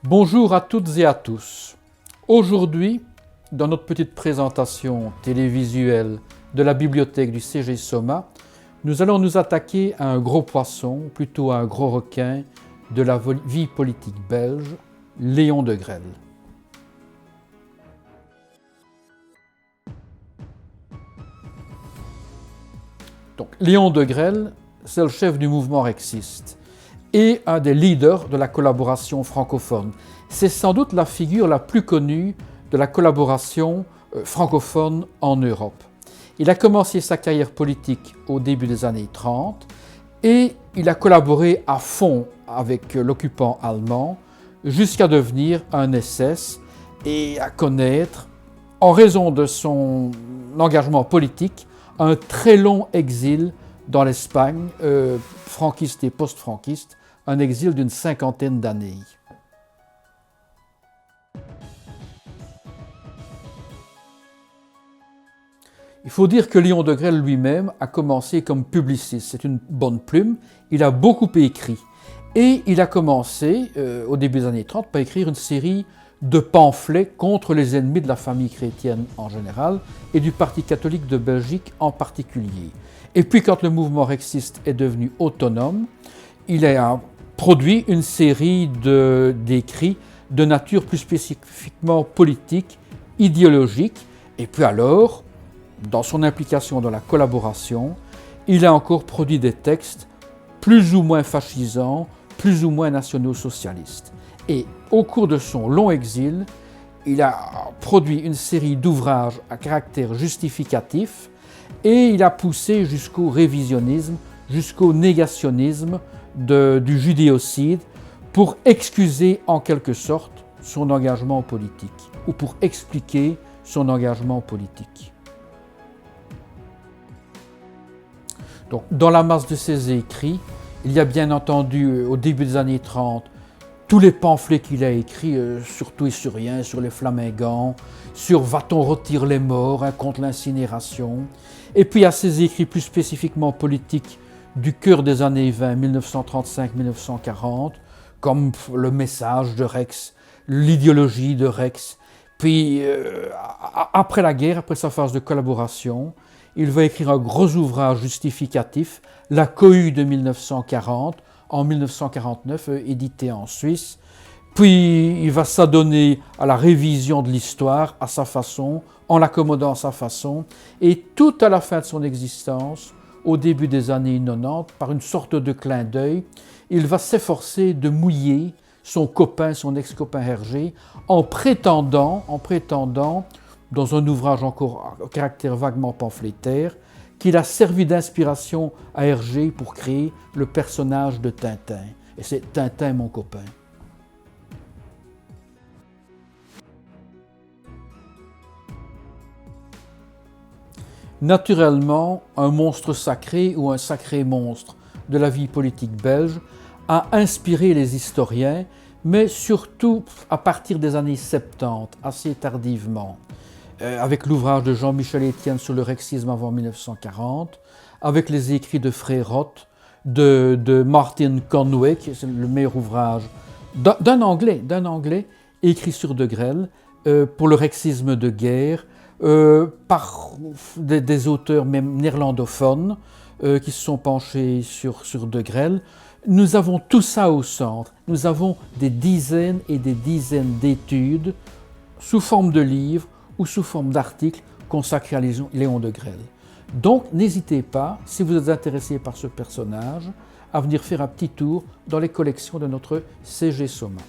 Bonjour à toutes et à tous. Aujourd'hui, dans notre petite présentation télévisuelle de la bibliothèque du CG Soma, nous allons nous attaquer à un gros poisson, plutôt à un gros requin de la vie politique belge, Léon de Grelle. Donc, Léon de Grelle, c'est le chef du mouvement rexiste et un des leaders de la collaboration francophone. C'est sans doute la figure la plus connue de la collaboration francophone en Europe. Il a commencé sa carrière politique au début des années 30 et il a collaboré à fond avec l'occupant allemand jusqu'à devenir un SS et à connaître, en raison de son engagement politique, un très long exil dans l'Espagne, franquiste et post-franquiste, un exil d'une 50aine d'années. Il faut dire que Léon de Grelle lui-même a commencé comme publiciste. C'est une bonne plume, il a beaucoup écrit. Et il a commencé, au début des années 30, par écrire une série de pamphlets contre les ennemis de la famille chrétienne en général et du Parti catholique de Belgique en particulier. Et puis quand le mouvement rexiste est devenu autonome, il a produit une série d'écrits de nature plus spécifiquement politique, idéologique. Et puis alors, dans son implication dans la collaboration, il a encore produit des textes plus ou moins fascisants, plus ou moins nationaux-socialistes. Et au cours de son long exil, il a produit une série d'ouvrages à caractère justificatif et il a poussé jusqu'au révisionnisme, jusqu'au négationnisme du judéocide pour excuser en quelque sorte son engagement politique ou pour expliquer son engagement politique. Donc, dans la masse de ses écrits, il y a bien entendu, au début des années 30, tous les pamphlets qu'il a écrits, sur tout et sur rien, sur les flamingants, sur va-t-on rôtir les morts, contre l'incinération. Et puis il y a ses écrits plus spécifiquement politiques du cœur des années 20, 1935-1940, comme le message de Rex, l'idéologie de Rex. Puis après la guerre, après sa phase de collaboration, il va écrire un gros ouvrage justificatif, La Cohue de 1940, en 1949, édité en Suisse. Puis il va s'adonner à la révision de l'histoire à sa façon, en l'accommodant à sa façon. Et tout à la fin de son existence, au début des années 90, par une sorte de clin d'œil, il va s'efforcer de mouiller son copain, son ex-copain Hergé, en prétendant, dans un ouvrage encore à caractère vaguement pamphlétaire, qu'il a servi d'inspiration à Hergé pour créer le personnage de Tintin. Et c'est Tintin, mon copain. Naturellement, un monstre sacré ou un sacré monstre de la vie politique belge a inspiré les historiens, mais surtout à partir des années 70, assez tardivement, avec l'ouvrage de Jean-Michel Etienne sur le rexisme avant 1940, avec les écrits de Frérot, de Martin Conway, qui est le meilleur ouvrage d'un Anglais écrit sur de Grelle, pour le rexisme de guerre, par des auteurs même néerlandophones qui se sont penchés sur de Grelle. Nous avons tout ça au centre. Nous avons des dizaines et des dizaines d'études sous forme de livres ou sous forme d'articles consacrés à Léon de Grelle. Donc n'hésitez pas, si vous êtes intéressé par ce personnage, à venir faire un petit tour dans les collections de notre CG Soma.